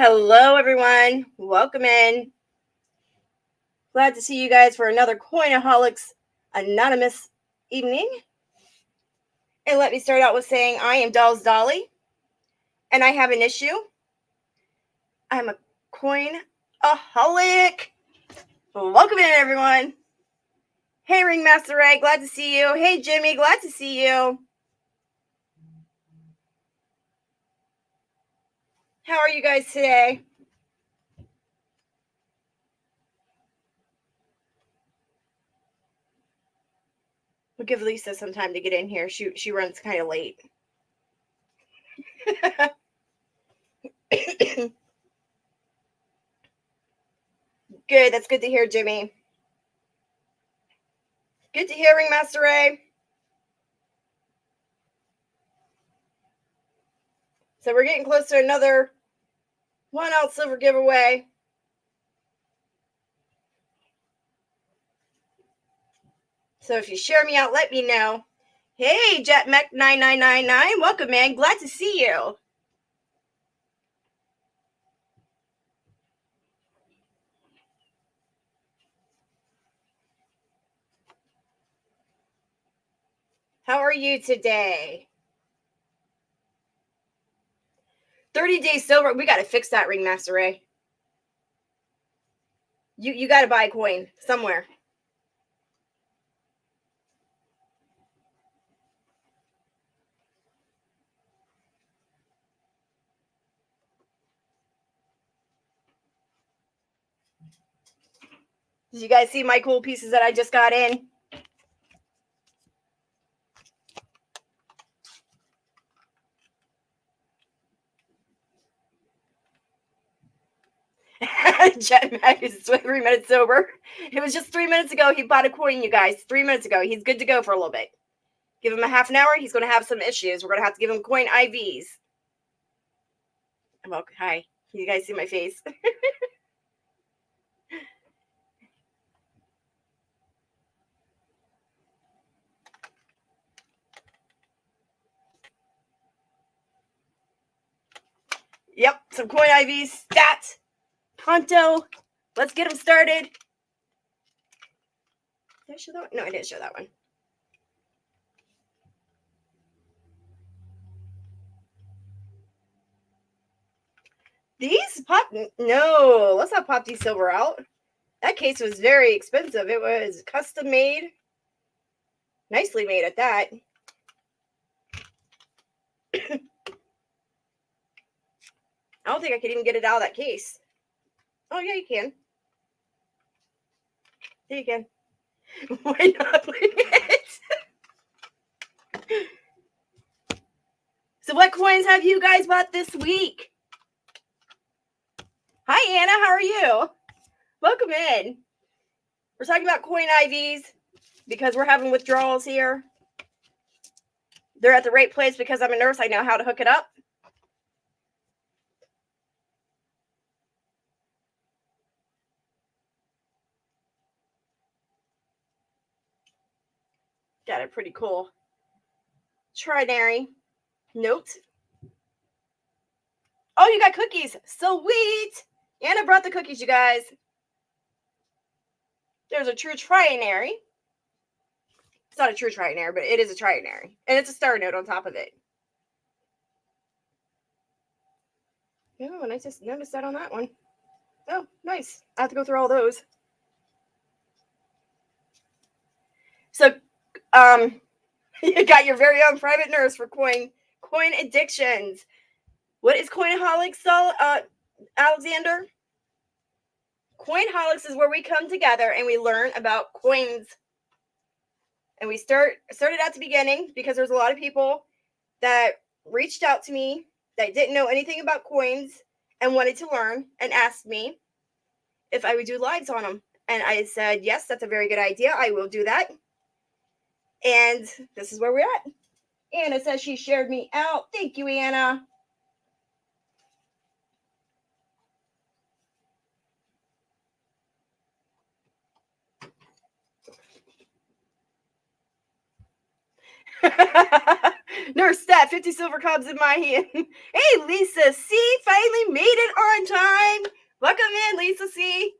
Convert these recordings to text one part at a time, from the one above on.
Hello, everyone. Welcome in. Glad to see you guys for another Coinholics Anonymous evening. And let me start out with saying I am Dolls Dolly, and I have an issue. I'm a Coinaholic. Welcome in, everyone. Hey, Ringmaster Ray, glad to see you. Hey, Jimmy, glad to see you. How are you guys today? We'll give Lisa some time to get in here. She runs kind of late. Good. That's good to hear, Jimmy. Good to hear, Ringmaster Ray. So we're getting close to another 1 ounce silver giveaway. So if you share me out, let me know. Hey, JetMech9999, welcome, man. Glad to see you. How are you today? 30 days silver. We got to fix that, Ringmaster Ray. You got to buy a coin somewhere. Did you guys see my cool pieces that I just got in? JetMech is 3 minutes sober. It was just 3 minutes ago he bought a coin, you guys. 3 minutes ago. He's good to go for a little bit. Give him a half an hour. He's going to have some issues. We're going to have to give him coin IVs. Well, hi. Can you guys see my face? Yep, some coin IVs. Stat. Pronto. Let's get them started. Did I show that one? No, I didn't show that one. These pop? No, let's not pop these silver out. That case was very expensive. It was custom made. Nicely made at that. I don't think I could even get it out of that case. Oh, yeah, you can. Yeah, you can. Why not leave it? So what coins have you guys bought this week? Hi, Anna. How are you? Welcome in. We're talking about coin IVs because we're having withdrawals here. They're at the right place because I'm a nurse. I know how to hook it up. Got a pretty cool trinary note. Oh, you got cookies. Sweet. Anna brought the cookies, you guys. There's a true trinary. It's not a true trinary, but it is a trinary. And it's a star note on top of it. Oh, and I just noticed that on that one. Oh, nice. I have to go through all those. So, you got your very own private nurse for coin addictions. What is Coinholics, Alexander? Coinholics is where we come together and we learn about coins. And we started at the beginning because there's a lot of people that reached out to me that didn't know anything about coins and wanted to learn and asked me if I would do lives on them. And I said, yes, that's a very good idea. I will do that. And this is where we're at. Anna says she shared me out. Thank you, Anna. Nurse Stat, 50 silver cobs in my hand. Hey, Lisa C. finally made it on time. Welcome in, Lisa C.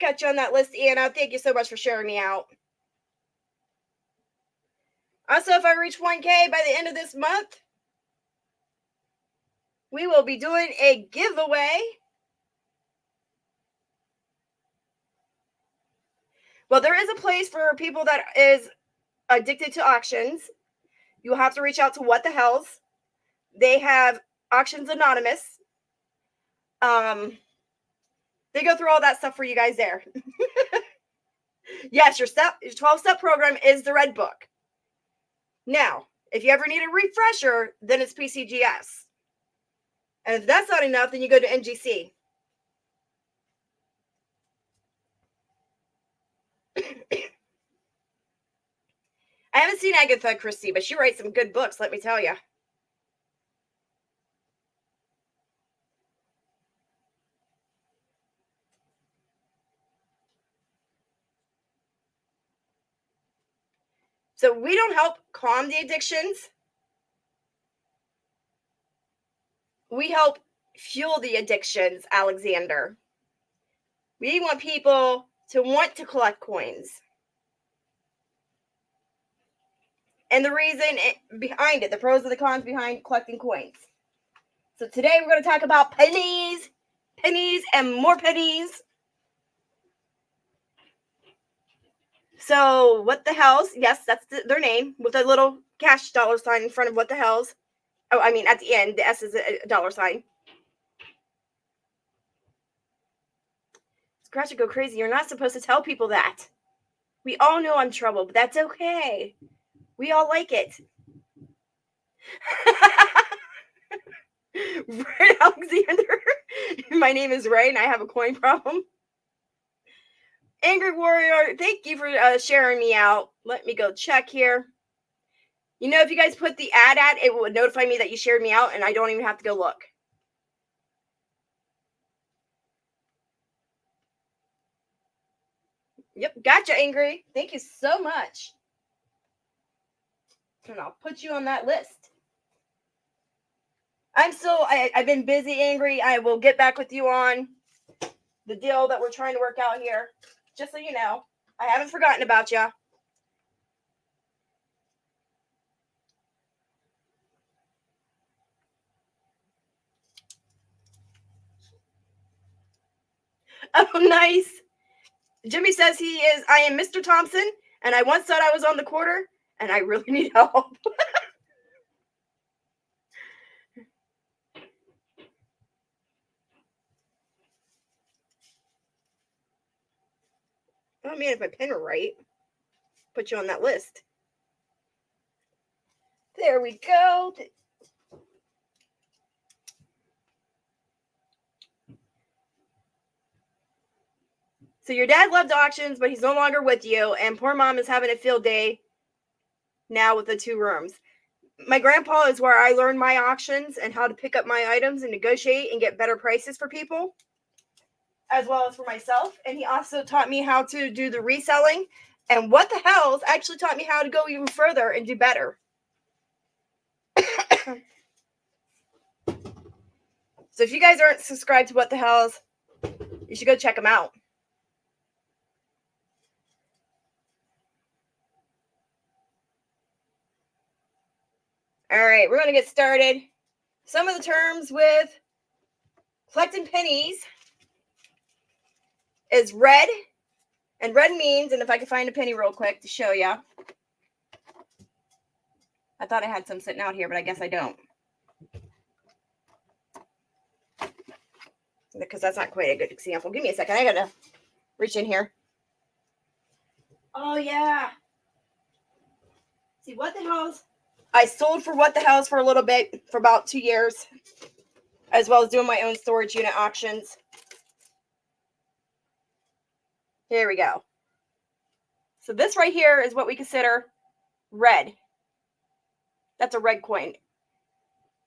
Got you on that list, Anna. Thank you so much for sharing me out. Also, if I reach 1K by the end of this month, we will be doing a giveaway. Well, there is a place for people that is addicted to auctions. You will have to reach out to What the Hells. They have Auctions Anonymous. They go through all that stuff for you guys there. Yes, your 12-step program is the Red Book. Now, if you ever need a refresher, then it's PCGS. And if that's not enough, then you go to NGC. I haven't seen Agatha Christie, but she writes some good books, let me tell you. So we don't help calm the addictions. We help fuel the addictions, Alexander. We want people to want to collect coins. And the reason behind it, the pros and the cons behind collecting coins. So today we're going to talk about pennies, pennies, and more pennies. So What the Hells, yes, that's their name, with a little cash dollar sign in front of What the Hells. Oh, I mean, at the end, the S is a dollar sign. Scratch and go crazy. You're not supposed to tell people that. We all know I'm trouble, but that's okay. We all like it. Right, Alexander? My name is Ray, and I have a coin problem. Angry Warrior, thank you for sharing me out. Let me go check here. You know, if you guys put the ad, it would notify me that you shared me out, and I don't even have to go look. Yep, gotcha, Angry. Thank you so much. And I'll put you on that list. I've been busy, Angry. I will get back with you on the deal that we're trying to work out here. Just so you know, I haven't forgotten about you. Oh, nice. Jimmy says I am Mr. Thompson, and I once thought I was on the quarter, and I really need help. Oh, man, if I pin her right, put you on that list. There we go. So your dad loved auctions, but he's no longer with you, and poor mom is having a field day now with the 2 rooms. My grandpa is where I learned my auctions and how to pick up my items and negotiate and get better prices for people, as well as for myself. And he also taught me how to do the reselling. And What the Hells actually taught me how to go even further and do better. So if you guys aren't subscribed to What the Hells, you should go check them out. All right, we're going to get started. Some of the terms with collecting pennies is red. And red means, and if I can find a penny real quick to show you. I thought I had some sitting out here, but I guess I don't. Because that's not quite a good example. Give me a second. I got to reach in here. Oh, yeah. See, What the Hells? I sold for What the Hells for a little bit, for about 2 years, as well as doing my own storage unit auctions. Here we go. So this right here is what we consider red. That's a red coin.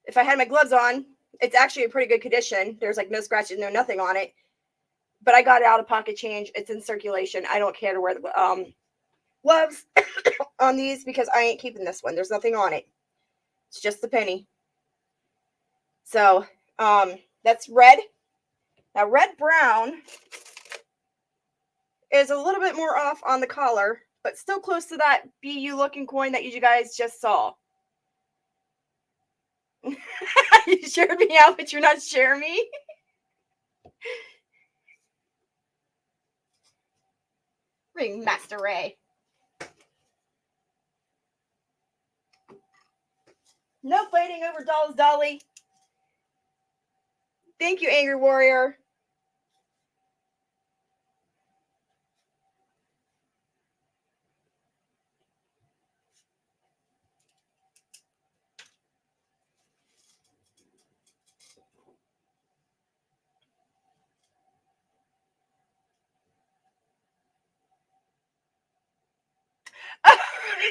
If I had my gloves on, it's actually in pretty good condition. There's like no scratches, no nothing on it. But I got it out of pocket change. It's in circulation. I don't care to wear the gloves on these because I ain't keeping this one. There's nothing on it. It's just the penny. So, that's red. Now, red brown is a little bit more off on the collar, but still close to that BU looking coin that you guys just saw. You shared me out, but you're not sharing me. Ringmaster Ray. No fighting over dolls, Dolly. Thank you, Angry Warrior.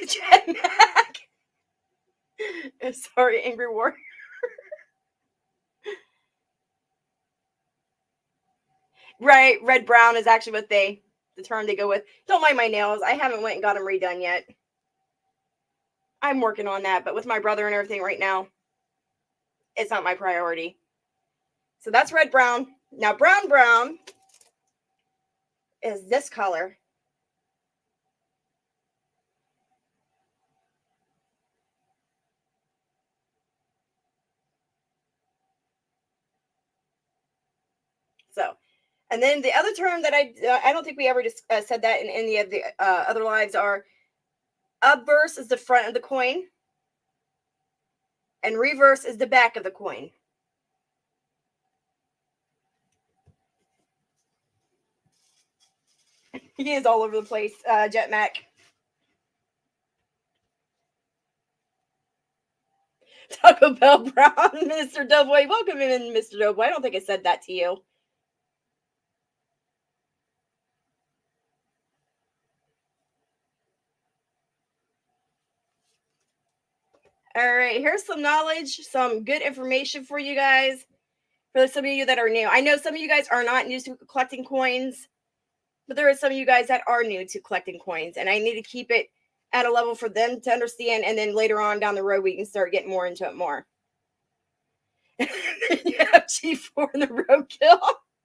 Jen Mac. Sorry, Angry Warrior. Right, red brown is actually what the term they go with. Don't mind my nails. I haven't went and got them redone yet. I'm working on that, but with my brother and everything right now, it's not my priority. So that's red brown. Now brown is this color. So, and then the other term that I don't think we ever just said that in any of the other lives are obverse is the front of the coin and reverse is the back of the coin. He is all over the place, Jet Mac. Taco Bell Brown, Mr. Doughboy. Welcome in, Mr. Doughboy. I don't think I said that to you. All right, here's some knowledge, some good information for you guys. For some of you that are new, I know some of you guys are not new to collecting coins, but there are some of you guys that are new to collecting coins, and I need to keep it at a level for them to understand, and then later on down the road, we can start getting more into it more. You have G4 in the roadkill.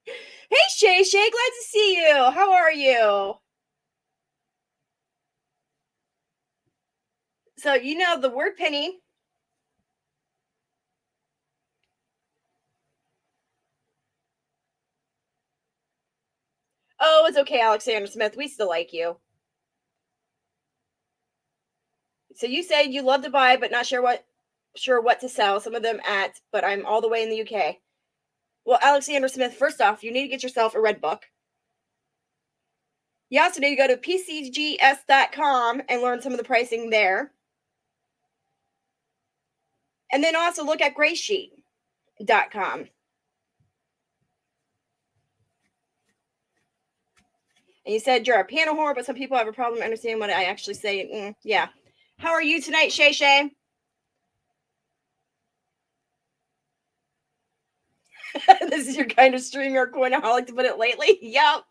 Hey, Shay, glad to see you. How are you? So, you know, the word penny. Oh, it's okay, Alexander Smith. We still like you. So you said you love to buy, but not sure what to sell. Some of them at, but I'm all the way in the UK. Well, Alexander Smith, first off, you need to get yourself a red book. You also need to go to pcgs.com and learn some of the pricing there. And then also look at graysheet.com. And you said you're a piano whore, but some people have a problem understanding what I actually say. Yeah. How are you tonight, Shay Shay? This is your kind of stream you're coinaholic to put it lately. Yep.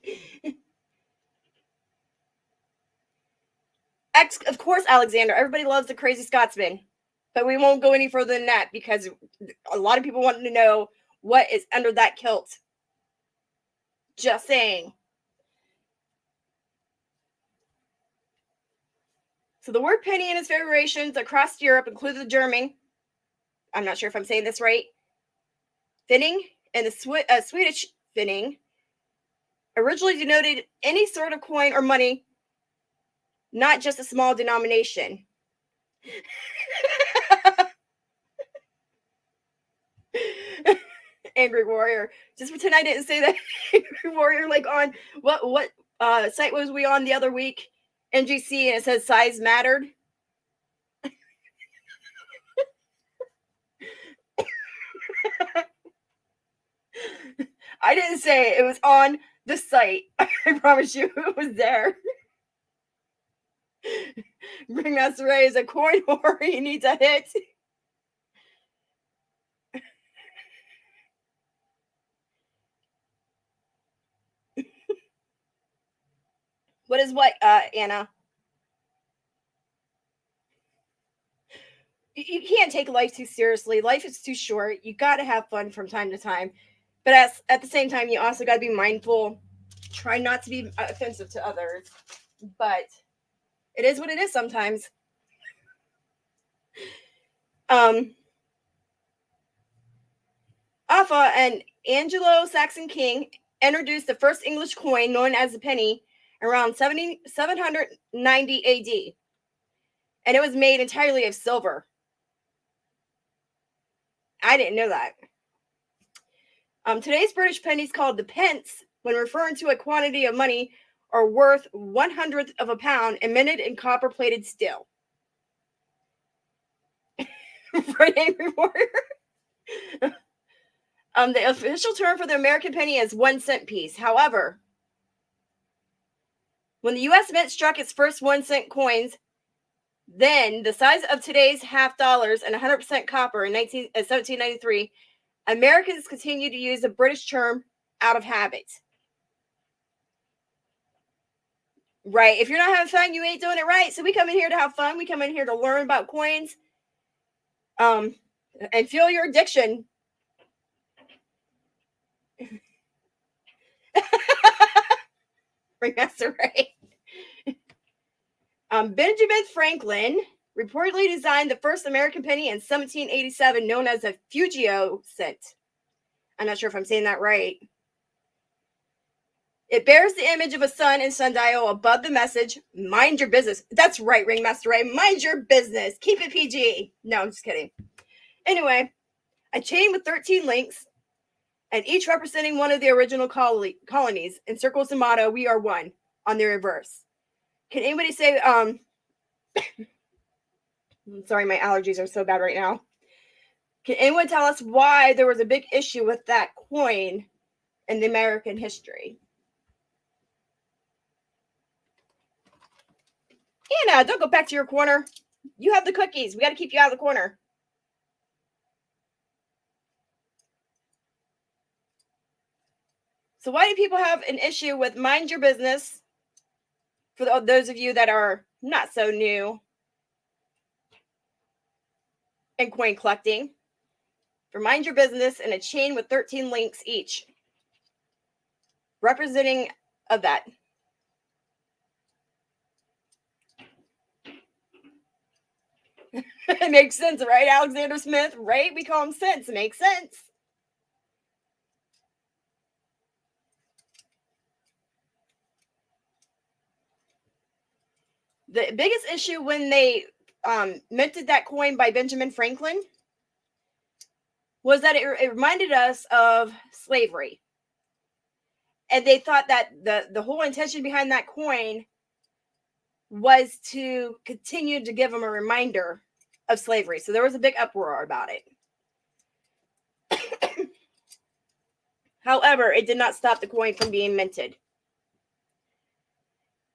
Of course, Alexander. Everybody loves the Crazy Scotsman. But we won't go any further than that because a lot of people want to know what is under that kilt. Just saying. So the word penny and its variations across Europe include the German. I'm not sure if I'm saying this right. Finning and the Swedish finning originally denoted any sort of coin or money, not just a small denomination. Angry Warrior. Just pretend I didn't say that. Angry Warrior, like on what site was we on the other week? NGC, and it says size mattered. I didn't say it. It was on the site. I promise you, it was there. Bring us Ray is a coin whore. He needs a hit. What is what, Anna? you can't take life too seriously. Life is too short. You got to have fun from time to time. But at the same time, you also got to be mindful. Try not to be offensive to others. But it is what it is sometimes. Alpha and Anglo-Saxon king introduced the first English coin known as the penny around 790 AD. And it was made entirely of silver. I didn't know that. Today's British pennies, called the pence, when referring to a quantity of money, are worth 1/100th of a pound and minted in copper-plated steel. For an angry warrior. The official term for the American penny is 1 cent piece. However, when the U.S. Mint struck its first 1 cent coins, then the size of today's half dollars and 100% copper in 1793, Americans continued to use the British term out of habit. Right. If you're not having fun, you ain't doing it right. So we come in here to have fun. We come in here to learn about coins. And feel your addiction. That's right. Benjamin Franklin reportedly designed the first American penny in 1787, known as a Fugio cent. I'm not sure if I'm saying that right. It bears the image of a sun and sundial above the message, "Mind your business." That's right, Ringmaster Ray. Mind your business. Keep it PG. No, I'm just kidding. Anyway, a chain with 13 links, and each representing one of the original colonies, encircles the motto, "We are one," on the reverse. Can anybody say, sorry, my allergies are so bad right now. Can anyone tell us why there was a big issue with that coin in the American history? Anna, don't go back to your corner. You have the cookies. We got to keep you out of the corner. So why do people have an issue with mind your business? For those of you that are not so new in coin collecting, for mind your business and a chain with 13 links each, representing of that. It makes sense, right? Alexander Smith, right? We call him Sense. It makes sense. The biggest issue when they minted that coin by Benjamin Franklin was that it reminded us of slavery. And they thought that the whole intention behind that coin was to continue to give them a reminder of slavery. So there was a big uproar about it. However, it did not stop the coin from being minted.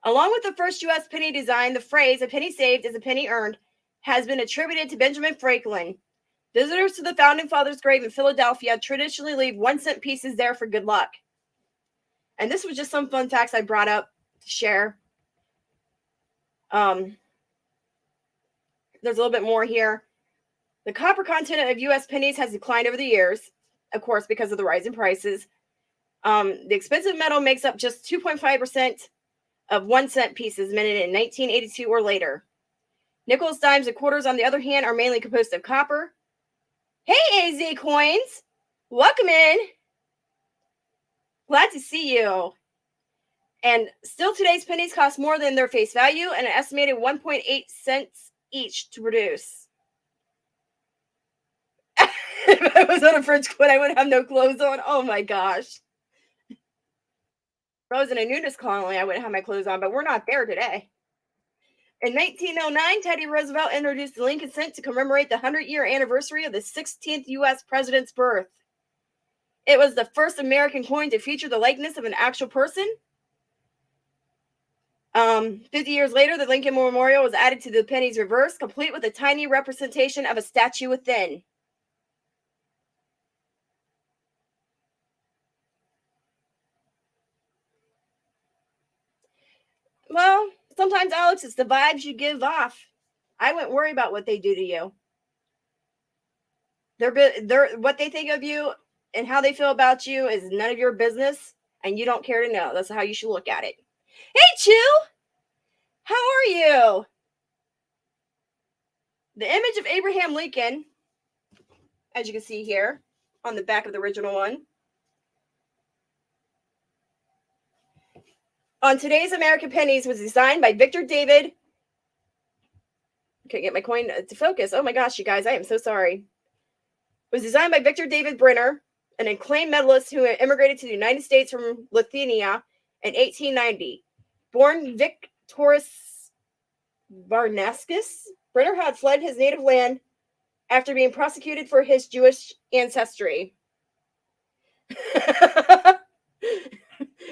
Along with the first U.S. penny design, the phrase "a penny saved is a penny earned" has been attributed to Benjamin Franklin. Visitors to the Founding Fathers' grave in Philadelphia traditionally leave 1 cent pieces there for good luck. And this was just some fun facts I brought up to share. There's a little bit more here. The copper content of U.S. pennies has declined over the years, of course, because of the rise in prices. The expensive metal makes up just 2.5% of 1 cent pieces minted in 1982 or later. Nickels, dimes, and quarters, on the other hand, are mainly composed of copper. Hey, AZ Coins! Welcome in! Glad to see you. And still, today's pennies cost more than their face value, and an estimated 1.8 cents each to produce. If I was on a French coin, I would have no clothes on. Oh my gosh. If I was in a nudist colony, I wouldn't have my clothes on, but we're not there today. In 1909, Teddy Roosevelt introduced the Lincoln cent to commemorate the 100-year anniversary of the 16th U.S. president's birth. It was the first American coin to feature the likeness of an actual person. 50 years later, the Lincoln Memorial was added to the penny's reverse, complete with a tiny representation of a statue within. Well, sometimes, Alex, it's the vibes you give off. I wouldn't worry about what they do to you. They're what they think of you and how they feel about you is none of your business, and you don't care to know. That's how you should look at it. Hey, Chew, how are you? The image of Abraham Lincoln, as you can see here on the back of the original one, on today's American pennies was designed by Victor David. Can't get my coin to focus. Oh my gosh, you guys, I am so sorry. Was designed by Victor David Brenner, an acclaimed medalist who immigrated to the United States from Lithuania in 1890. Born Victoris Varnaskis, Brenner had fled his native land after being prosecuted for his Jewish ancestry.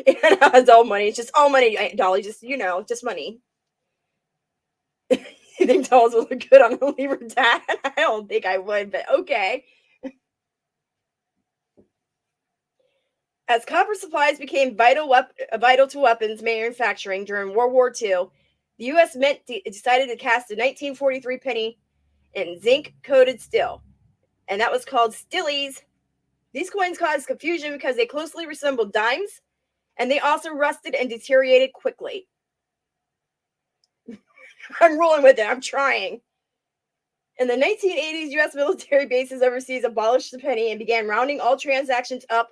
It's all money. It's just all money, Dolly. Just, just money. You think dolls will look good on a Libra dad? I don't think I would, but okay. As copper supplies became vital to weapons manufacturing during World War II, the U.S. Mint decided to cast a 1943 penny in zinc-coated steel, and that was called Stillies. These coins caused confusion because they closely resembled dimes, and they also rusted and deteriorated quickly. I'm rolling with it. I'm trying. In the 1980s, U.S. military bases overseas abolished the penny and began rounding all transactions up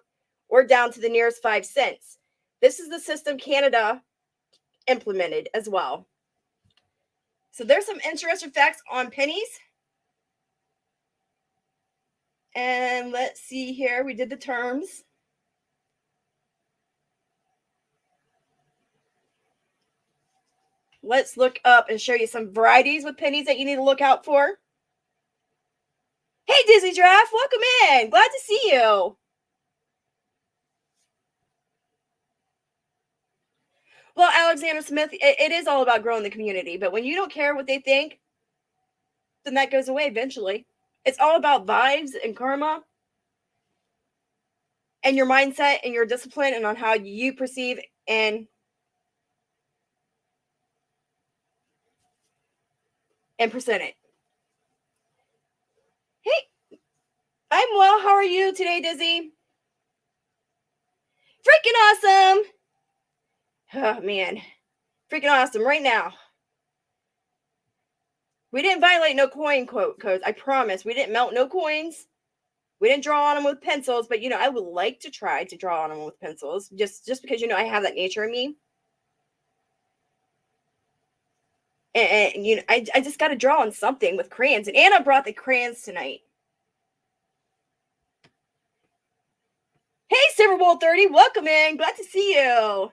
or down to the nearest 5 cents. This is the system Canada implemented as well. So there's some interesting facts on pennies. And let's see here. We did the terms. Let's look up and show you some varieties with pennies that you need to look out for. Hey, Disney Giraffe, welcome in. Glad to see you. Well, Alexander Smith, it is all about growing the community. But when you don't care what they think, then that goes away eventually. It's all about vibes and karma and your mindset and your discipline and on how you perceive and present it. Hey, I'm well. How are you today, Dizzy? Freaking awesome. Oh, man. Freaking awesome right now. We didn't violate no coin codes. I promise. We didn't melt no coins. We didn't draw on them with pencils, but, I would like to try to draw on them with pencils just because, I have that nature in me. And I just got to draw on something with crayons. And Anna brought the crayons tonight. Hey, Silver Bowl 30, welcome in. Glad to see you.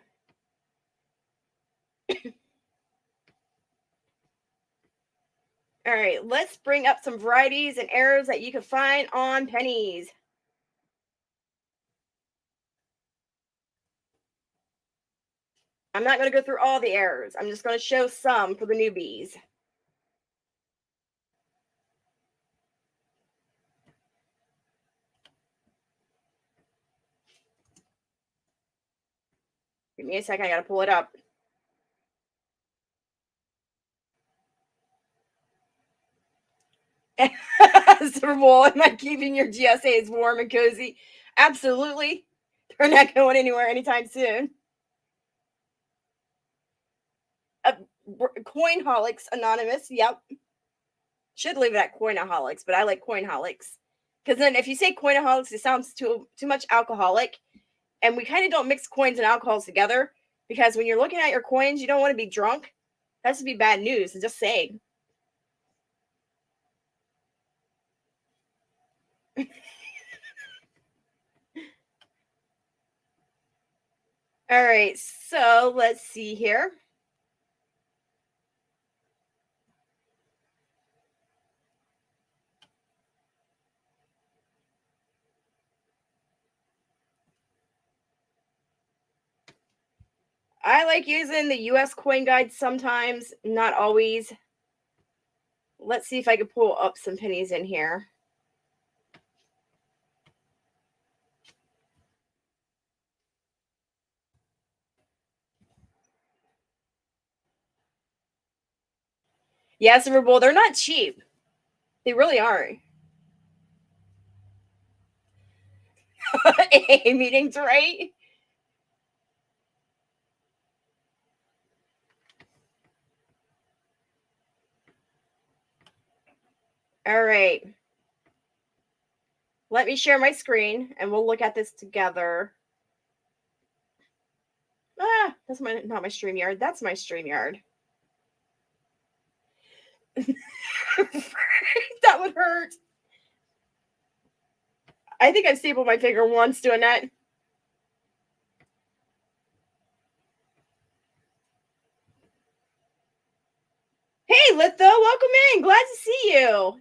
All right, let's bring up some varieties and errors that you can find on pennies. I'm not going to go through all the errors. I'm just going to show some for the newbies. Give me a second. I got to pull it up. Super Bowl, am I keeping your GSAs warm and cozy? Absolutely. They're not going anywhere anytime soon. Coinholics Anonymous. Yep. Should leave it at Coinaholics, but I like Coinholics. Because then if you say Coinaholics, it sounds too much alcoholic. And we kind of don't mix coins and alcohols together. Because when you're looking at your coins, you don't want to be drunk. That should be bad news. Just saying. All right, so let's see here. I like using the US coin guide sometimes, not always. Let's see if I can pull up some pennies in here. Yeah, Super Bowl, they're not cheap. They really aren't. AA meetings, right? All right. Let me share my screen and we'll look at this together. Ah, that's not my StreamYard. That's my StreamYard. That would hurt. I think I've stapled my finger once doing that. Hey, Litho, welcome in. Glad to see you.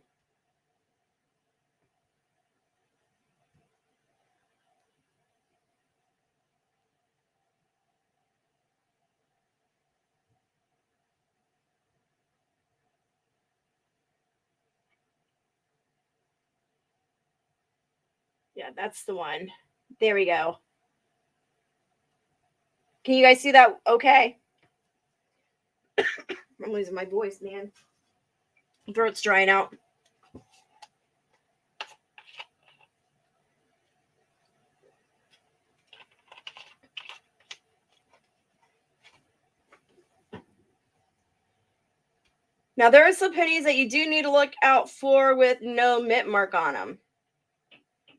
Yeah, that's the one. There we go. Can you guys see that? Okay. I'm losing my voice, man. My throat's drying out. Now, there are some pennies that you do need to look out for with no mint mark on them.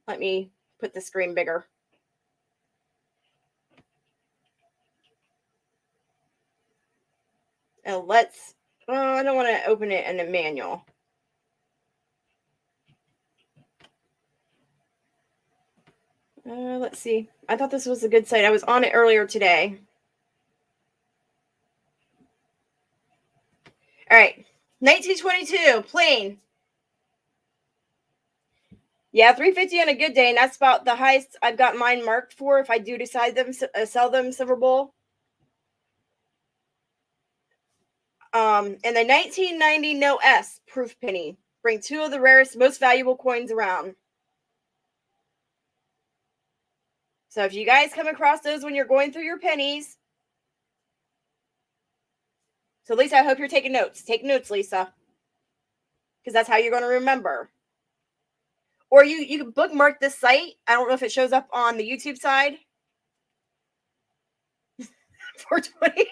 Let me put the screen bigger. And let's, I don't want to open it in a manual. Let's see. I thought this was a good site. I was on it earlier today. All right. 1922, plain. Yeah, 350 on a good day, and that's about the highest I've got mine marked for if I do decide them sell them silver bull. And the 1990 No S proof penny. Bring two of the rarest, most valuable coins around. So if you guys come across those when you're going through your pennies, so Lisa, I hope you're taking notes. Take notes, Lisa, because that's how you're going to remember. Or you can bookmark this site. I don't know if it shows up on the YouTube side. 420.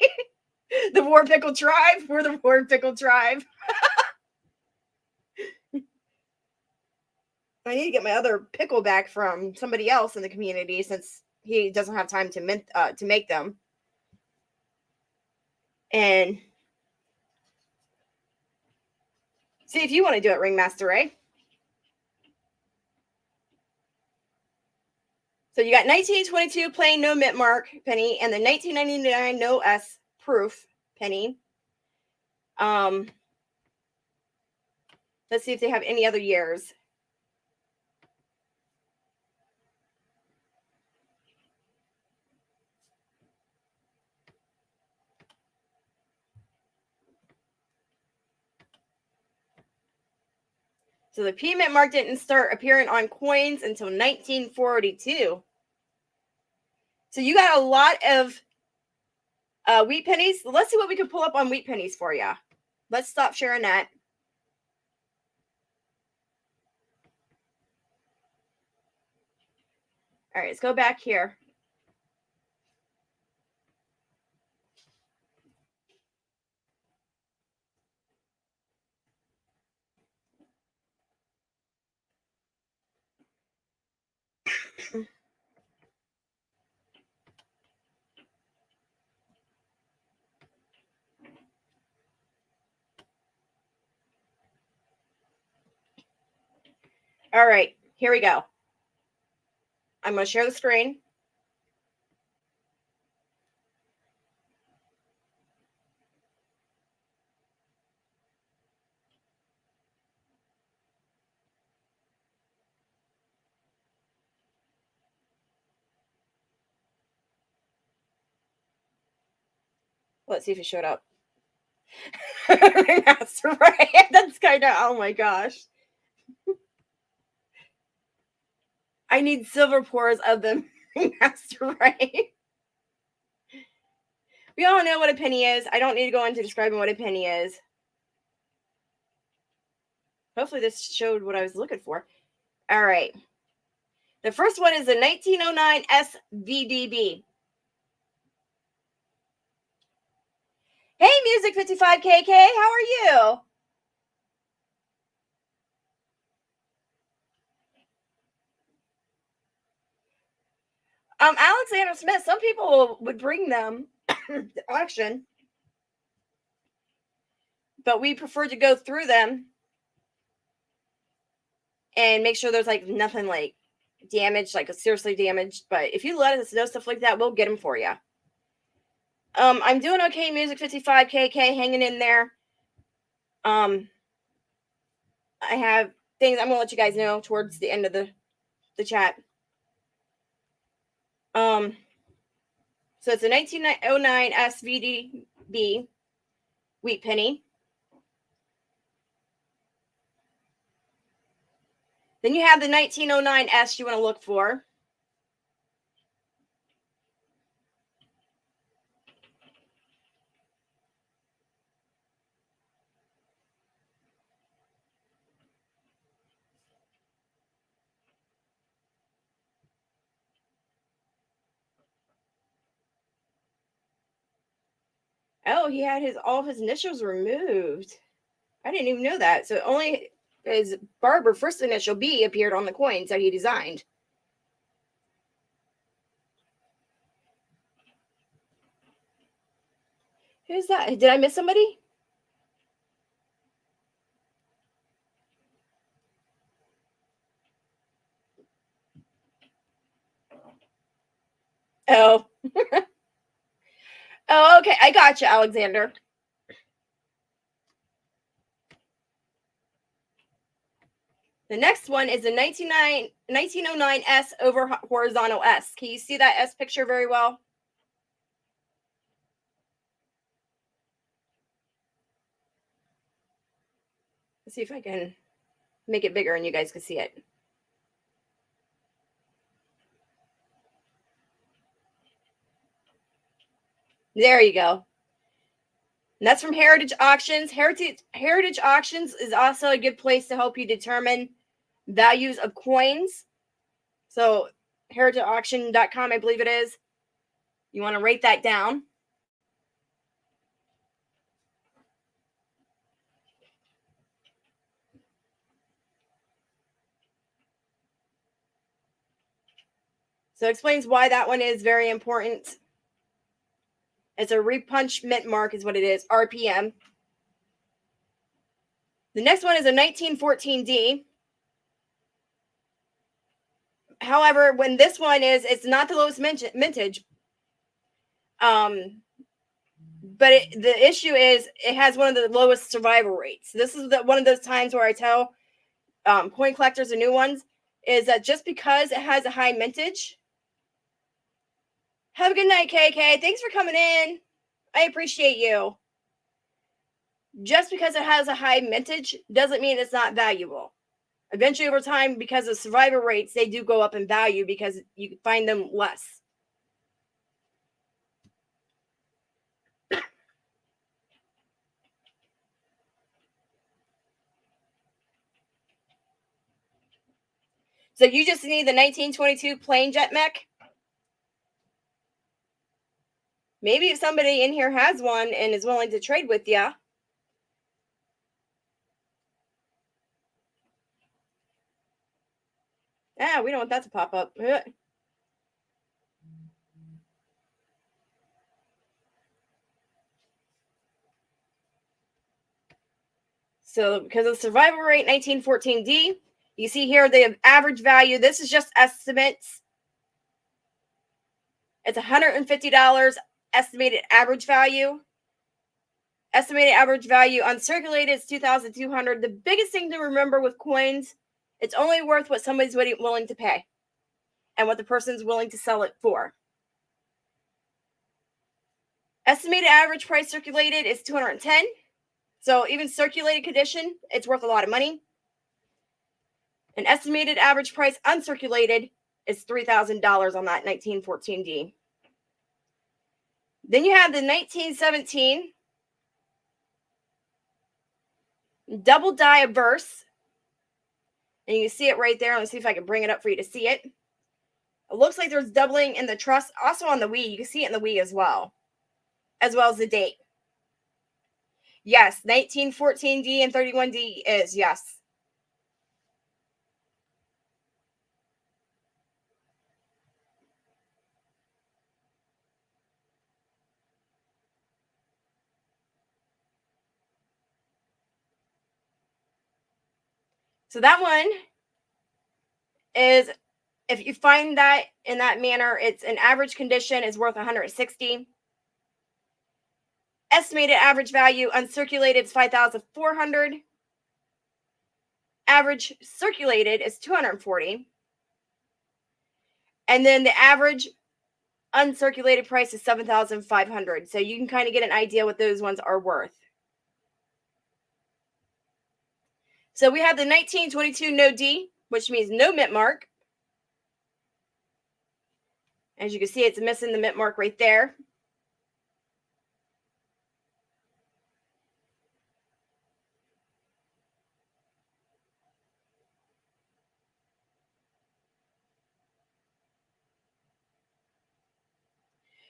The War Pickle Tribe. We're the War Pickle Tribe. I need to get my other pickle back from somebody else in the community since he doesn't have time to make them. And see if you want to do it, Ringmaster Ray. So you got 1922 plain no mint mark penny and the 1999 no S proof penny. Let's see if they have any other years. So the P mint mark didn't start appearing on coins until 1942. So you got a lot of wheat pennies. Let's see what we can pull up on wheat pennies for you. Let's stop sharing that. All right, let's go back here. All right, here we go. I'm going to share the screen. Let's see if it showed up. That's right. That's kind of, oh my gosh. I need silver pours of them. That's right. We all know what a penny is. I don't need to go into describing what a penny is. Hopefully this showed what I was looking for. All right. The first one is the 1909 SVDB. Hey, Music 55KK, how are you? Alexander Smith, some people would bring them to auction, but we prefer to go through them and make sure there's like nothing like damaged, like seriously damaged. But if you let us know stuff like that, we'll get them for you. I'm doing okay, Music 55KK, hanging in there. I have things I'm gonna let you guys know towards the end of the chat. So it's a 1909 SVDB wheat penny. Then you have the 1909S you want to look for. Oh, he had all of his initials removed. I didn't even know that. So only his Barber first initial B appeared on the coins that he designed. Who's that? Did I miss somebody? Oh. Oh, okay. I got you, Alexander. The next one is the 1909 S over horizontal S. Can you see that S picture very well? Let's see if I can make it bigger and you guys can see it. There you go. And that's from Heritage Auctions. Heritage Auctions is also a good place to help you determine values of coins. So heritageauction.com, I believe it is. You want to write that down. So it explains why that one is very important. It's a repunch mint mark is what it is, RPM. The next one is a 1914D. However, when this one is, it's not the lowest mintage. But the issue is it has one of the lowest survival rates. This is one of those times where I tell coin collectors and new ones is that just because it has a high mintage. Have a good night, KK. Thanks for coming in. I appreciate you. Just because it has a high mintage doesn't mean it's not valuable. Eventually, over time, because of survival rates, they do go up in value because you find them less. So you just need the 1922 plain jet mech. Maybe if somebody in here has one and is willing to trade with you. We don't want that to pop up. So because of the survival rate, 1914D, you see here the average value. This is just estimates. It's $150 estimated average value. Estimated average value uncirculated is $2,200. The biggest thing to remember with coins, it's only worth what somebody's willing to pay and what the person's willing to sell it for. Estimated average price circulated is $210. So even circulated condition, it's worth a lot of money. An estimated average price uncirculated is $3,000 on that 1914D. Then you have the 1917 double die averse. And you can see it right there. Let's see if I can bring it up for you to see it. It looks like there's doubling in the trust. Also on the Wii. You can see it in the Wii as well as the date. Yes, 1914D and 31D is, yes. So that one is, if you find that in that manner, it's an average condition is worth 160. Estimated average value uncirculated is 5,400. Average circulated is 240. And then the average uncirculated price is 7,500. So you can kind of get an idea what those ones are worth. So we have the 1922 no D, which means no mint mark. As you can see, it's missing the mint mark right there.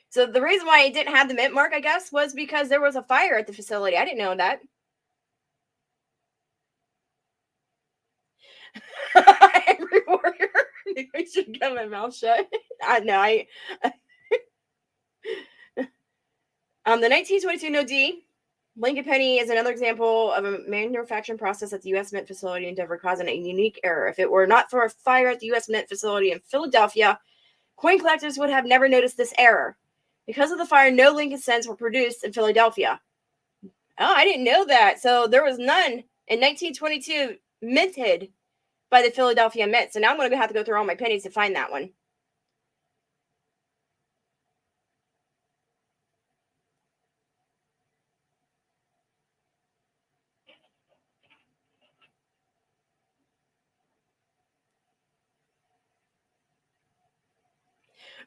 So the reason why it didn't have the mint mark, I guess, was because there was a fire at the facility. I didn't know that. Every warrior. I should get my mouth shut. I know. The 1922 no D. Lincoln Penny is another example of a manufacturing process at the U.S. Mint facility in Denver causing a unique error. If it were not for a fire at the U.S. Mint facility in Philadelphia, coin collectors would have never noticed this error. Because of the fire, no Lincoln cents were produced in Philadelphia. Oh, I didn't know that. So there was none in 1922 minted by the Philadelphia Mint. So now I'm going to have to go through all my pennies to find that one.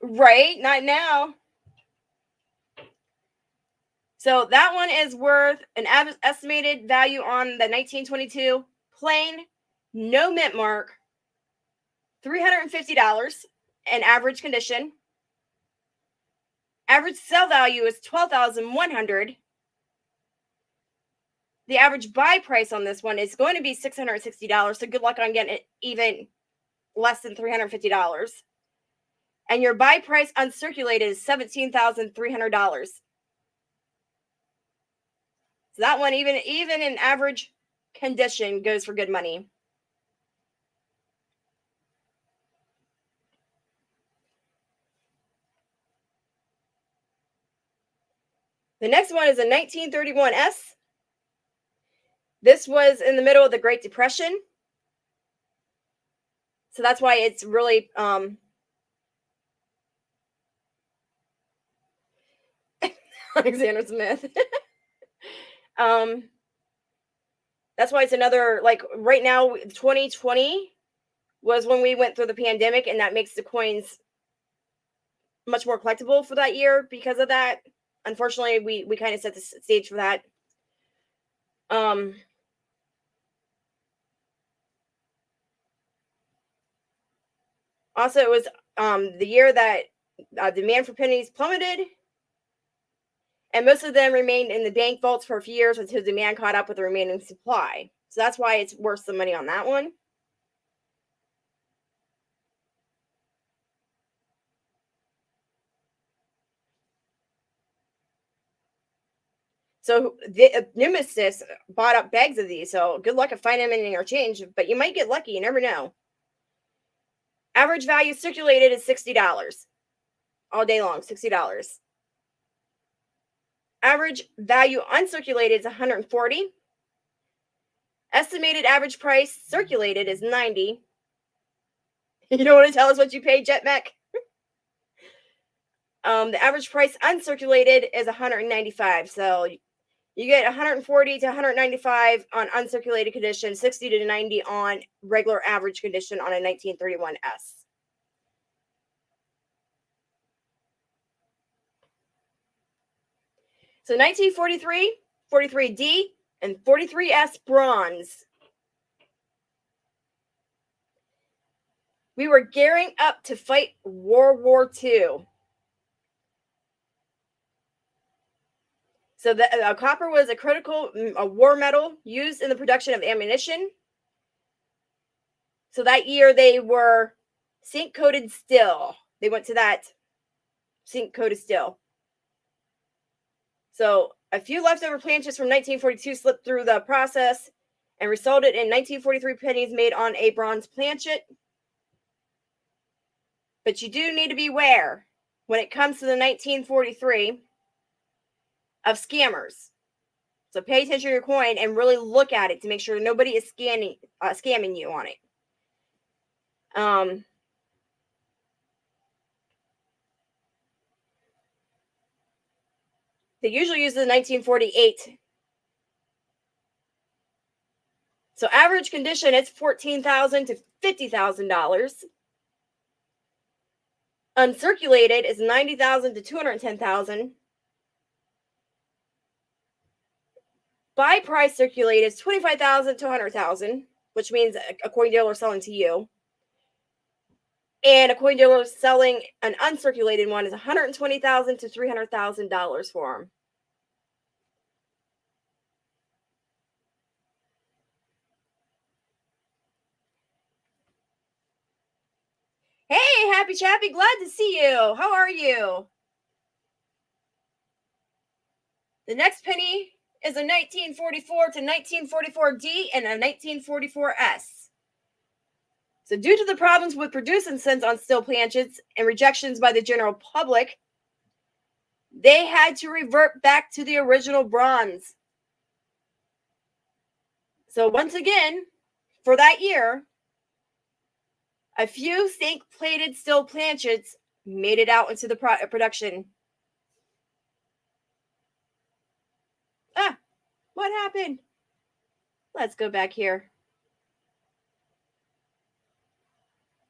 Right? Not now. So that one is worth an estimated value on the 1922 plain, no mint mark, $350 in average condition. Average sell value is $12,100. The average buy price on this one is going to be $660. So good luck on getting it even less than $350. And your buy price uncirculated is $17,300. So that one, even in average condition, goes for good money. The next one is a 1931 S. This was in the middle of the Great Depression. So that's why it's really Alexander Smith. That's why it's another, like right now, 2020 was when we went through the pandemic, and that makes the coins much more collectible for that year because of that. Unfortunately, we kind of set the stage for that. Also, it was the year that demand for pennies plummeted, and most of them remained in the bank vaults for a few years until demand caught up with the remaining supply. So that's why it's worth some money on that one. So the Nemesis bought up bags of these. So good luck at finding them in your change, but you might get lucky. You never know. Average value circulated is $60 all day long. $60. Average value uncirculated is 140. Estimated average price circulated is 90. You don't want to tell us what you paid, Jetmech? The average price uncirculated is 195. So you get 140 to 195 on uncirculated condition, 60 to 90 on regular average condition on a 1931 S. So 1943, 43D, and 43S bronze. We were gearing up to fight World War II. So the copper was a critical war metal used in the production of ammunition. So that year they were zinc coated steel. They went to that zinc coated steel. So a few leftover planches from 1942 slipped through the process and resulted in 1943 pennies made on a bronze planchet. But you do need to beware when it comes to the 1943 of scammers. So pay attention to your coin and really look at it to make sure nobody is scamming you on it. They usually use the 1948. So average condition, it's $14,000 to $50,000. Uncirculated is $90,000 to $210,000. Buy price circulated is $25,000 to $100,000, which means a coin dealer selling to you. And a coin dealer selling an uncirculated one is $120,000 to $300,000 for them. Hey, Happy Chappy, glad to see you. How are you? The next penny is a 1944 to 1944D and a 1944S. So due to the problems with producing cents on steel planchets and rejections by the general public, they had to revert back to the original bronze. So once again, for that year, a few zinc-plated steel planchets made it out into the production. Ah, what happened? Let's go back here.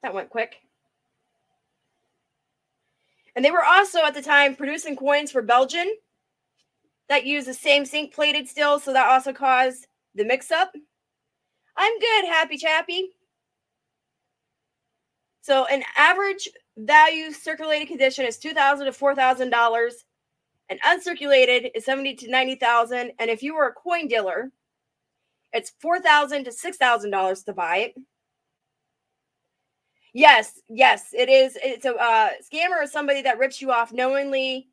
That went quick. And they were also at the time producing coins for Belgium that used the same zinc-plated steel, so that also caused the mix-up. I'm good, Happy Chappy. So an average value circulated condition is $2,000 to $4,000, and uncirculated is $70,000 to $90,000. And if you were a coin dealer, it's $4,000 to $6,000 to buy it. Yes, it is. It's a scammer is somebody that rips you off knowingly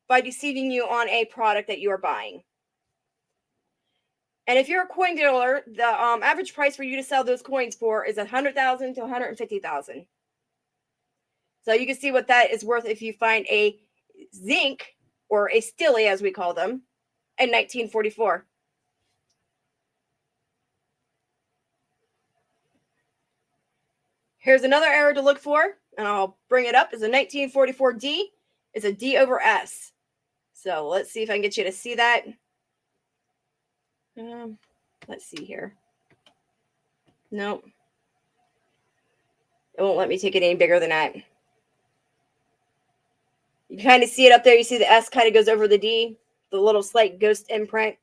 by deceiving you on a product that you are buying. And if you're a coin dealer, the average price for you to sell those coins for is $100,000 to $150,000. So you can see what that is worth if you find a zinc or a stilly, as we call them, in 1944. Here's another error to look for, and I'll bring it up. Is a 1944D. It's a D over S. So let's see if I can get you to see that. Let's see here. Nope. It won't let me take it any bigger than that. You kind of see it up there. You see the S kind of goes over the D, the little slight ghost imprint.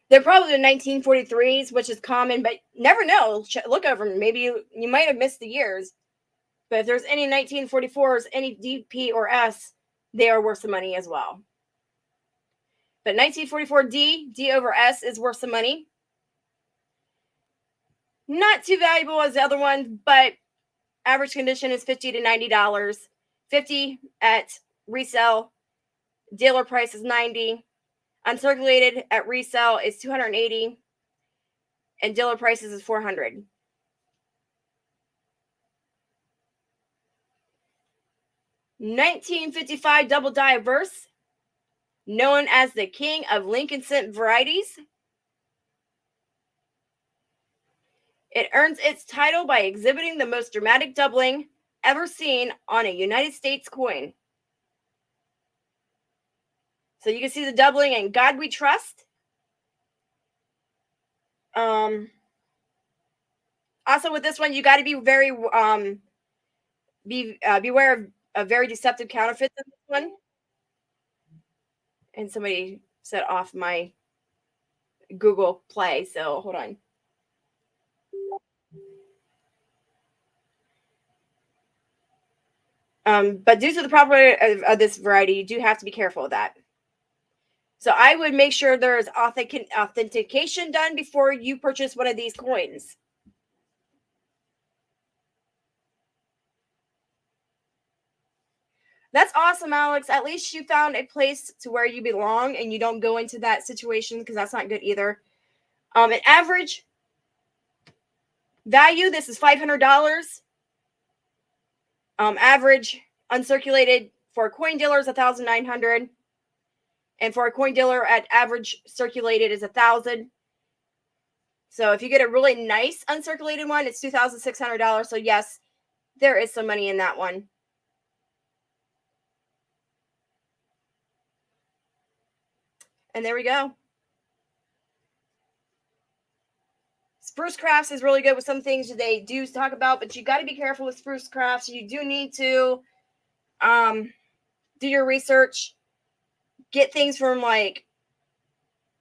They're probably the 1943s, which is common, but never know. Look over them. Maybe you might have missed the years. But if there's any 1944s, any DP or S, they are worth some money as well. But 1944D, D over S is worth some money. Not too valuable as the other ones, but average condition is $50 to $90. $50 at resale. Dealer price is $90. Uncirculated at resale is $280. And dealer prices is $400. $1955 double die verse, known as the king of Lincoln cent varieties. It earns its title by exhibiting the most dramatic doubling ever seen on a United States coin. So you can see the doubling in God We Trust. Also, with this one, you got to be very beware of very deceptive counterfeits in this one. And somebody set off my Google Play, so hold on. But due to the property of this variety, you do have to be careful of that. So I would make sure there's authentication done before you purchase one of these coins. That's awesome, Alex. At least you found a place to where you belong and you don't go into that situation, because that's not good either. An average value, this is $500. Average uncirculated for a coin dealer is $1,900. And for a coin dealer at average circulated is $1,000. So if you get a really nice uncirculated one, it's $2,600. So yes, there is some money in that one. And there we go. Spruce crafts is really good with some things that they do talk about, but you got to be careful with spruce crafts. You do need to do your research, get things from like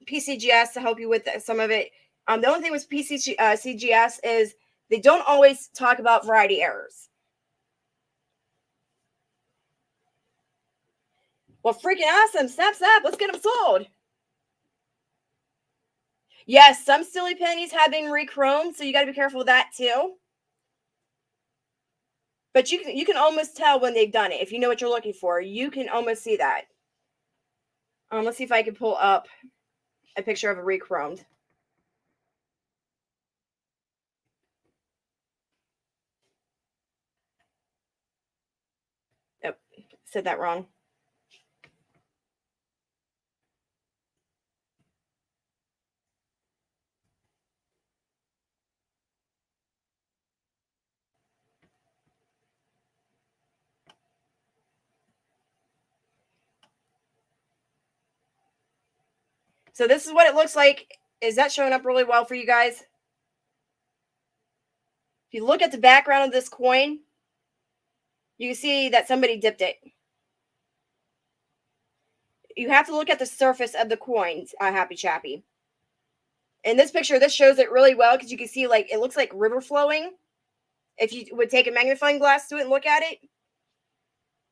PCGS to help you with some of it. The only thing with CGS is they don't always talk about variety errors. Well, freaking awesome. Snap, snap. Let's get them sold. Yes, some silly pennies have been re-chromed, so you got to be careful with that too. But you can almost tell when they've done it. If you know what you're looking for, you can almost see that. Let's see if I can pull up a picture of a re-chromed. Oh, said that wrong. So this is what it looks like. Is that showing up really well for you guys? If you look at the background of this coin, you can see that somebody dipped it. You have to look at the surface of the coins, Happy Chappy. In this picture, this shows it really well because you can see like it looks like river flowing. If you would take a magnifying glass to it and look at it,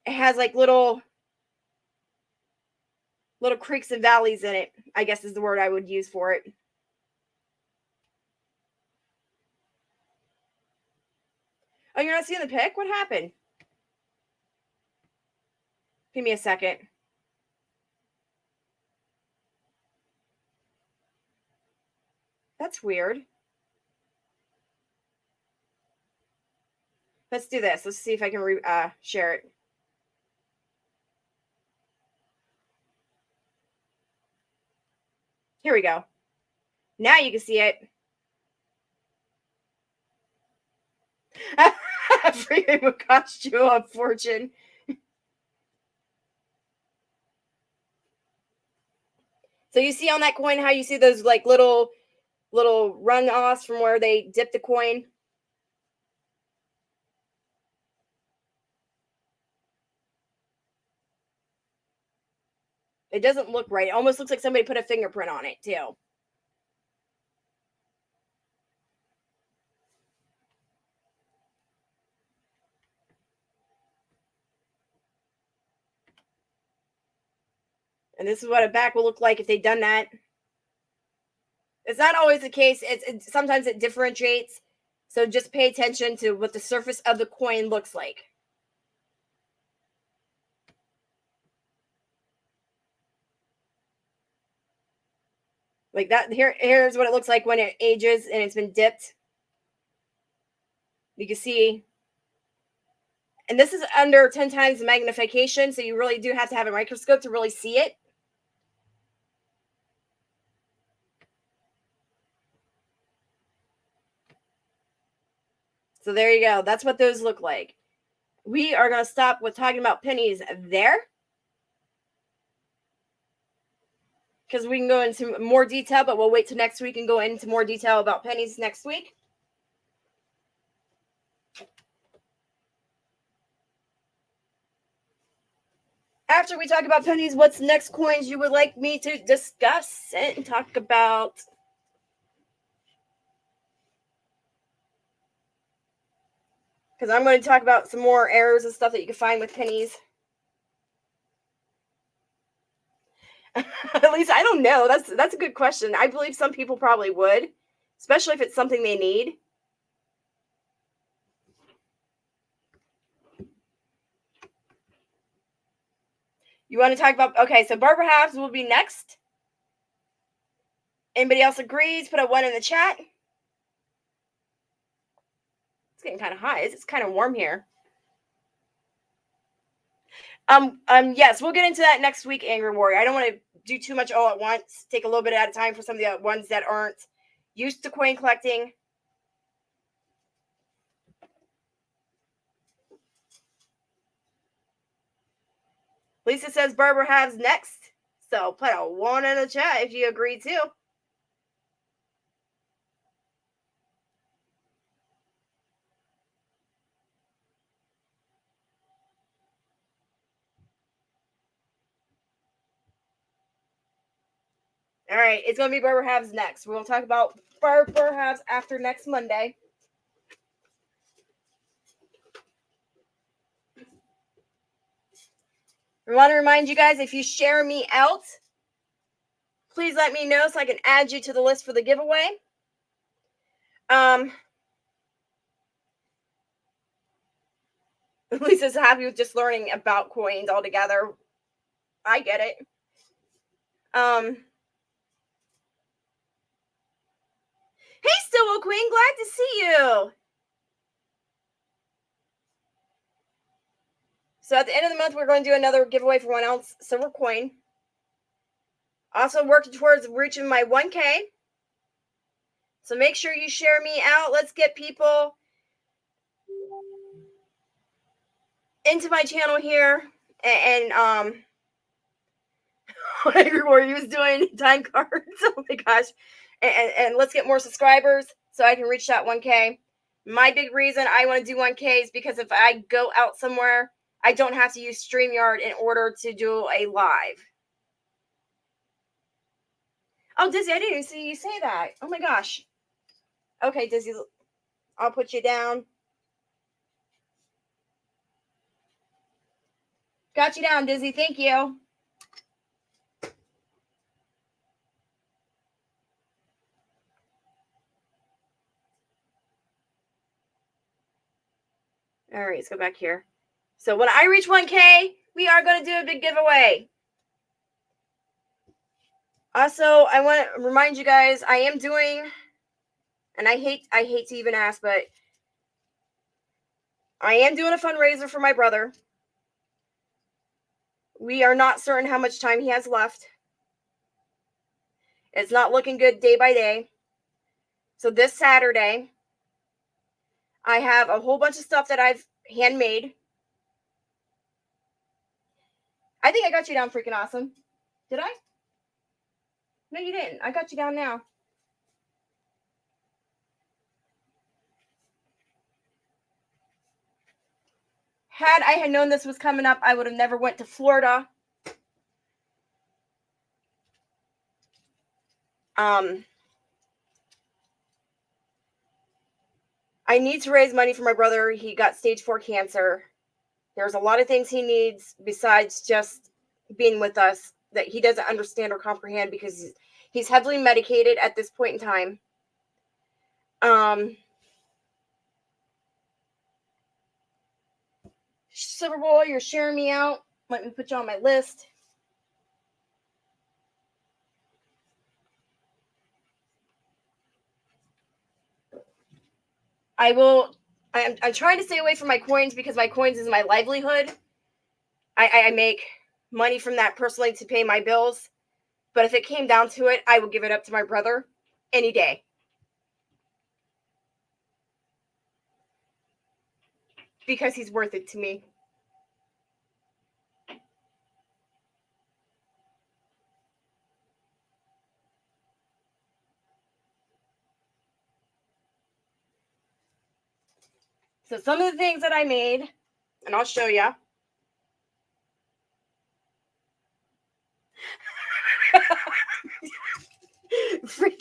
it has like little creeks and valleys in it, I guess is the word I would use for it. Oh, you're not seeing the pic? What happened? Give me a second. That's weird. Let's do this. Let's see if I can share it. Here we go. Now you can see it. Freaking would cost you a fortune. So you see on that coin how you see those like little runoffs from where they dip the coin. It doesn't look right. It almost looks like somebody put a fingerprint on it too. And this is what a back will look like if they'd done that. It's not always the case. Sometimes it differentiates. So just pay attention to what the surface of the coin looks like. Like that. Here's what it looks like when it ages and it's been dipped. You can see. And this is under 10 times magnification, so you really do have to have a microscope to really see it. So there you go. That's what those look like. We are going to stop with talking about pennies there, because we can go into more detail, but we'll wait till next week and go into more detail about pennies next week. after we talk about pennies, what's next coins you would like me to discuss and talk about? Because I'm going to talk about some more errors and stuff that you can find with pennies. At least I don't know. That's a good question. I believe some people probably would, especially if it's something they need. You want to talk about, okay, so Barbara Halves will be next. Anybody else agrees? Put a 1 in the chat. It's getting kind of hot. It's kind of warm here. Yes, we'll get into that next week, Angry Warrior. I don't want to do too much all at once. Take a little bit at a time for some of the ones that aren't used to coin collecting. Lisa says Barbara has next. So put a 1 in the chat if you agree too. All right, it's going to be Barbara Halves next. We'll talk about Barbara Halves after next Monday. I want to remind you guys, if you share me out, please let me know so I can add you to the list for the giveaway. Lisa's happy with just learning about coins altogether. I get it. Hey, Stillwell Queen, glad to see you. So at the end of the month, we're going to do another giveaway for 1 ounce silver coin. Also working towards reaching my 1K. So make sure you share me out. Let's get people into my channel here. And where he was doing time cards. Oh my gosh. And let's get more subscribers so I can reach that 1K. My big reason I want to do 1K is because if I go out somewhere, I don't have to use StreamYard in order to do a live. Oh, Dizzy, I didn't even see you say that. Oh my gosh. Okay, Dizzy, I'll put you down. Got you down, Dizzy. Thank you. All right, let's go back here. So when I reach 1K, we are going to do a big giveaway. Also, I want to remind you guys, I am doing, and I hate to even ask, but I am doing a fundraiser for my brother. We are not certain how much time he has left. It's not looking good day by day. So this Saturday, I have a whole bunch of stuff that I've handmade. I think I got you down freaking awesome. Did I? No, you didn't. I got you down now. Had I had known this was coming up, I would have never went to Florida. I need to raise money for my brother. He got stage 4 cancer. There's a lot of things he needs besides just being with us that he doesn't understand or comprehend because he's heavily medicated at this point in time. Silver Boy, you're sharing me out. Let me put you on my list. I'm trying to stay away from my coins because my coins is my livelihood. I make money from that personally to pay my bills. But if it came down to it, I would give it up to my brother any day. Because he's worth it to me. So some of the things that I made, and I'll show you.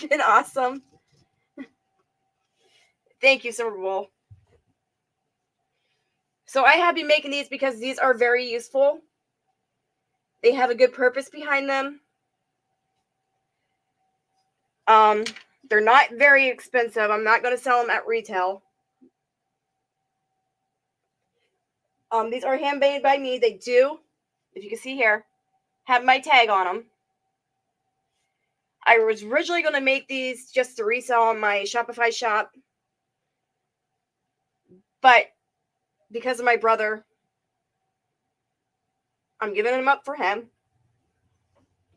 been awesome. Thank you, Silver Bowl. So I have been making these because these are very useful. They have a good purpose behind them. They're not very expensive. I'm not going to sell them at retail. These are handmade by me. They do, if you can see here, have my tag on them. I was originally going to make these just to resell on my Shopify shop, but because of my brother, I'm giving them up for him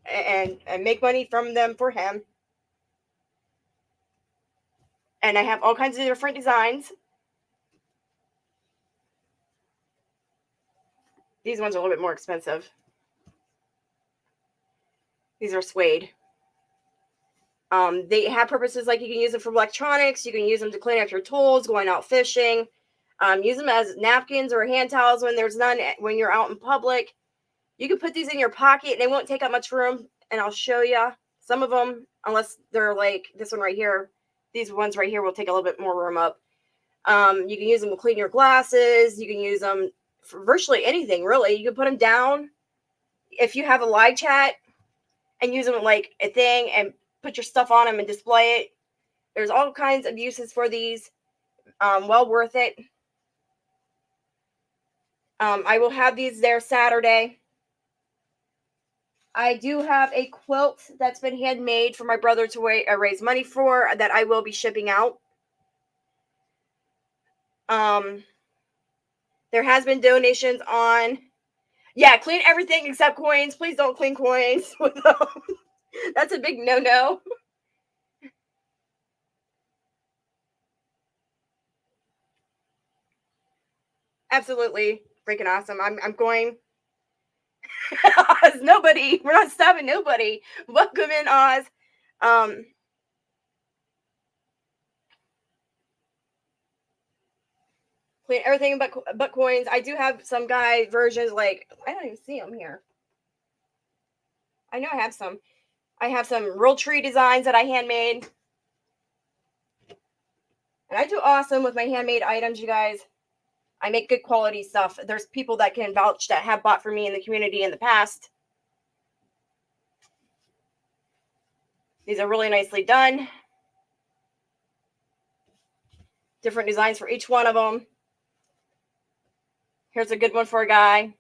and make money from them for him. And I have all kinds of different designs. These ones are a little bit more expensive. These are suede. They have purposes like you can use them for electronics. You can use them to clean up your tools, going out fishing. Use them as napkins or hand towels when there's none, when you're out in public. You can put these in your pocket and they won't take up much room. And I'll show you some of them, unless they're like this one right here. These ones right here will take a little bit more room up. You can use them to clean your glasses. You can use them for virtually anything, really. You can put them down if you have a live chat and use them like a thing and put your stuff on them and display it. There's all kinds of uses for these. Well worth it. I will have these there Saturday. I do have a quilt that's been handmade for my brother to raise money for that I will be shipping out. There has been donations on. Yeah, clean everything except coins. Please don't clean coins with them. That's a big no-no. Absolutely freaking awesome. I'm going. Oz, nobody. We're not stopping nobody. Welcome in, Oz. Clean everything but coins. I do have some guy versions, like I don't even see them here. I know I have some. I have some real tree designs that I handmade. And I do awesome with my handmade items, you guys. I make good quality stuff. There's people that can vouch that have bought for me in the community in the past. These are really nicely done. Different designs for each one of them. Here's a good one for a guy.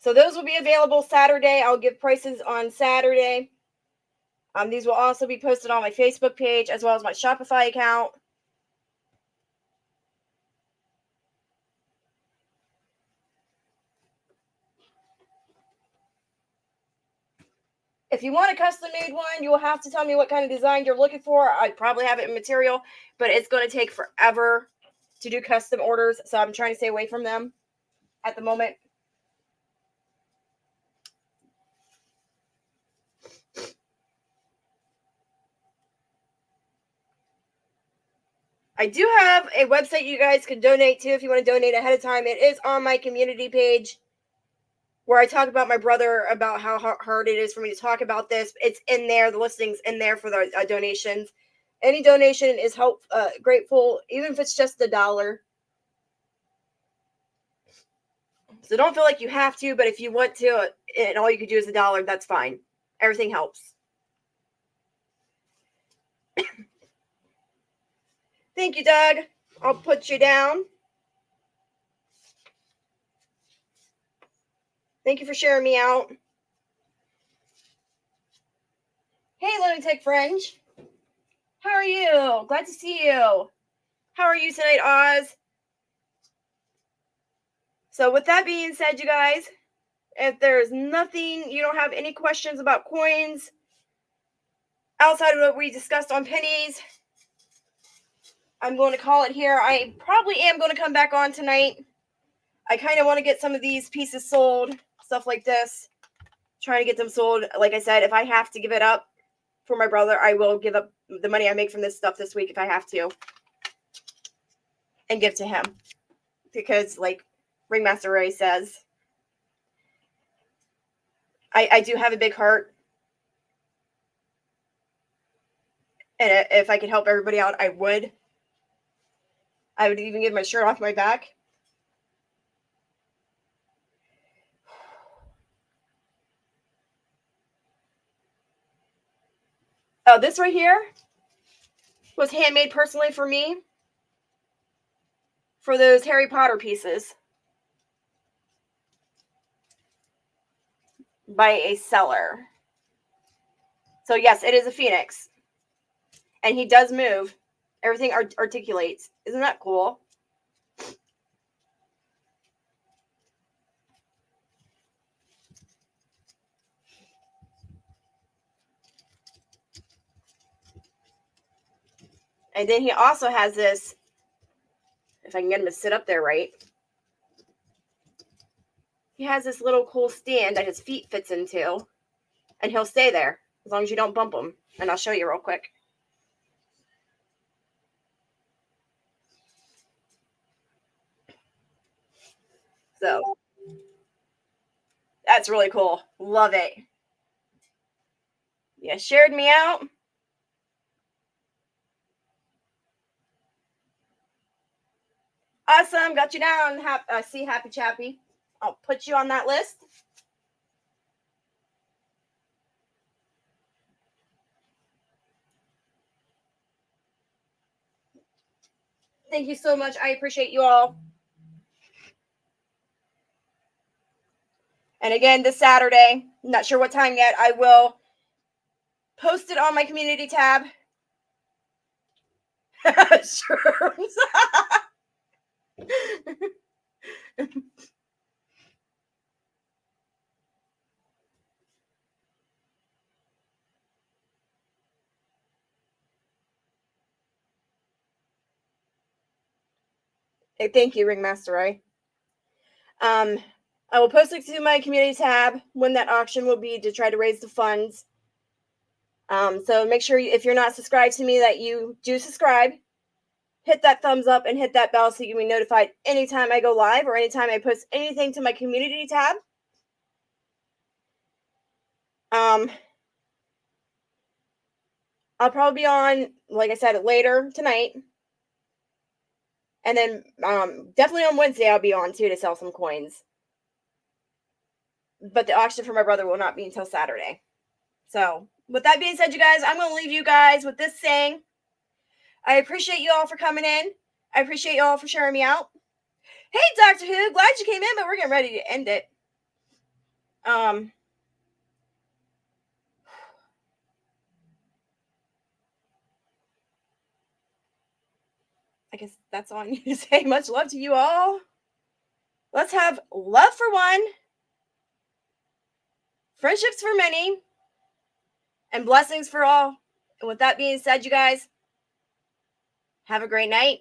So those will be available Saturday. I'll give prices on Saturday. These will also be posted on my Facebook page as well as my Shopify account. If you want a custom made one, you will have to tell me what kind of design you're looking for. I'd probably have it in material, but it's going to take forever to do custom orders. So I'm trying to stay away from them at the moment. I do have a website you guys can donate to if you want to donate ahead of time. It is on my community page where I talk about my brother, about how hard it is for me to talk about this. It's in there. The listing's in there for the donations. Any donation is grateful, even if it's just $1. So don't feel like you have to, but if you want to, and all you could do is $1, that's fine. Everything helps. Thank you, Doug. I'll put you down. Thank you for sharing me out. Hey, Lunatic Fringe. How are you? Glad to see you. How are you tonight, Oz? So with that being said, you guys, if there's nothing, you don't have any questions about coins outside of what we discussed on pennies, I'm going to call it here. I probably am going to come back on tonight. I kind of want to get some of these pieces sold, stuff like this. Trying to get them sold. Like I said, if I have to give it up for my brother, I will give up the money I make from this stuff this week if I have to. And give to him. Because, like Ringmaster Ray says, I do have a big heart. And if I could help everybody out, I would. I would even give my shirt off my back. Oh, this right here was handmade personally for me for those Harry Potter pieces by a seller. So yes, it is a phoenix. And he does move. Everything articulates. Isn't that cool? And then he also has this, if I can get him to sit up there right, he has this little cool stand that his feet fits into, and he'll stay there as long as you don't bump him. And I'll show you real quick. So that's really cool. Love it. Yeah, shared me out. Awesome. Got you down. See, Happy Chappy. I'll put you on that list. Thank you so much. I appreciate you all. And again, this Saturday, not sure what time yet, I will post it on my community tab. Sure. Hey, thank you, Ringmaster Ray. I will post it to my community tab when that auction will be to try to raise the funds. So make sure if you're not subscribed to me that you do subscribe. Hit that thumbs up and hit that bell so you can be notified anytime I go live or anytime I post anything to my community tab. I'll probably be on, like I said, later tonight. And then definitely on Wednesday I'll be on too to sell some coins. But the auction for my brother will not be until Saturday. So with that being said, you guys, I'm going to leave you guys with this saying. I appreciate you all for coming in. I appreciate you all for sharing me out. Hey, Dr. Who, glad you came in, but we're getting ready to end it. I guess that's all I need to say. Much love to you all. Let's have love for one, friendships for many, and blessings for all. And with that being said, you guys, have a great night.